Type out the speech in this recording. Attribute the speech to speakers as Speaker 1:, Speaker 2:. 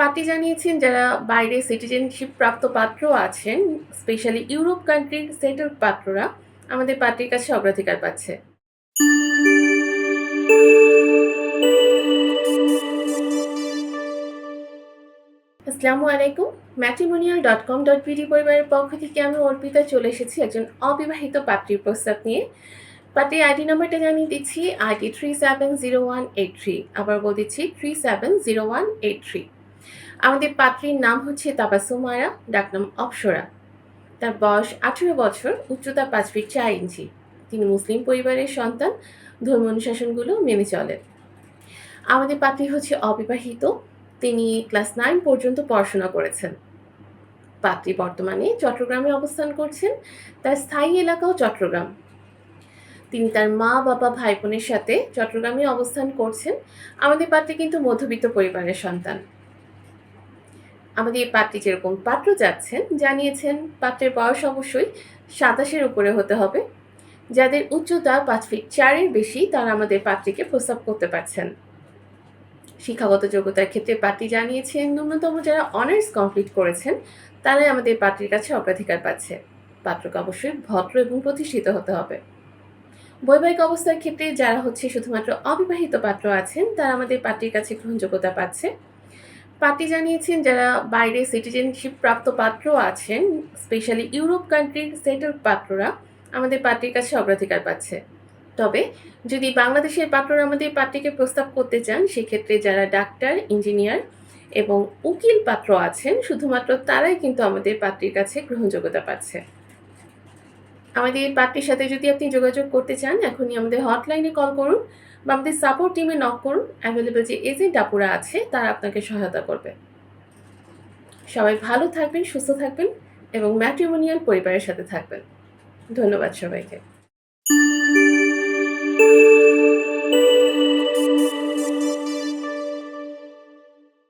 Speaker 1: Party জানিয়েছেন যারা বাইরে সিটিজেনশিপ প্রাপ্ত পাত্র আছেন, স্পেশালি ইউরোপ কান্ট্রির সেটেলড পাত্ররা আমাদের পার্টির কাছে অগ্রাধিকার পাচ্ছে। আসসালামু আলাইকুম। matrimonial.com.bd পরিবারের পক্ষ থেকে আমি অর্পিতা চলে এসেছি একজন অবিবাহিত পাত্রীর প্রস্তাব নিয়ে। পাত্রীর আইডি নাম্বারটা জানিয়ে দিচ্ছি, আইডি 370183। আবার বলে দিচ্ছি 370183। আমাদের পাত্রীর নাম হচ্ছে তাবাসসুম আরা, ডাকনাম অপ্সরা। তার বয়স 18 বছর, উচ্চতা 5 ফিট 4 ইঞ্চি। তিনি মুসলিম পরিবারের সন্তান, ধর্ম অনুশাসনগুলো মেনে চলেন। আমাদের পাত্রী হচ্ছে অবিবাহিত। তিনি ক্লাস 9 পর্যন্ত পড়াশোনা করেছেন। পাত্রী বর্তমানে চট্টগ্রামে অবস্থান করছেন। তার স্থায়ী এলাকাও চট্টগ্রাম। তিনি তার মা, বাবা, ভাই বোনের সাথে চট্টগ্রামে অবস্থান করছেন। আমাদের পাত্রী কিন্তু মধ্যবিত্ত পরিবারের সন্তান। আমাদের এই পাত্রী যেরকম পাত্র যাচ্ছেন জানিয়েছেন, পাত্রের বয়স অবশ্যই 27-এর উপরে হতে হবে। যাদের উচ্চতা 5 ফিট 4 এর বেশি তারা আমাদের পাত্রীকে প্রস্তাব করতে পারছেন। শিক্ষাগত যোগ্যতার ক্ষেত্রে পাত্রী জানিয়েছেন ন্যূনতম যারা অনার্স কমপ্লিট করেছেন তারাই আমাদের পাত্রীর কাছে অগ্রাধিকার পাচ্ছে। পাত্রকে অবশ্যই ভদ্র এবং প্রতিষ্ঠিত হতে হবে। বৈবাহিক অবস্থার ক্ষেত্রে যারা শুধুমাত্র অবিবাহিত পাত্র আছেন তারা আমাদের পাত্রীর কাছে গ্রহণযোগ্যতা পাচ্ছে। পাত্রী জানিয়েছেন যারা বাইরে সিটিজেনশিপ প্রাপ্ত পাত্র আছেন, স্পেশালি ইউরোপ কান্ট্রির সেটেলড পাত্ররা আমাদের পাত্রীর কাছে অগ্রাধিকার পাচ্ছে। তবে যদি বাংলাদেশের পাত্ররা আমাদের পাত্রীকে প্রস্তাব করতে চান, সেক্ষেত্রে যারা ডাক্তার, ইঞ্জিনিয়ার এবং উকিল পাত্র আছেন শুধুমাত্র তারাই কিন্তু আমাদের পাত্রীর কাছে গ্রহণযোগ্যতা পাচ্ছে। আমাদের এই পাত্রীর সাথে যদি আপনি যোগাযোগ করতে চান, এখনই আমাদের হটলাইনে কল করুন বা আমাদের সাপোর্ট টিমে নক করুন। অ্যাভেলেবল যে এজেন্ট আপুরা আছে তারা আপনাকে সহায়তা করবে। সবাই ভালো থাকবেন, সুস্থ থাকবেন এবং ম্যাট্রিমোনিয়াল পরিবারের সাথে থাকবেন। ধন্যবাদ সবাইকে।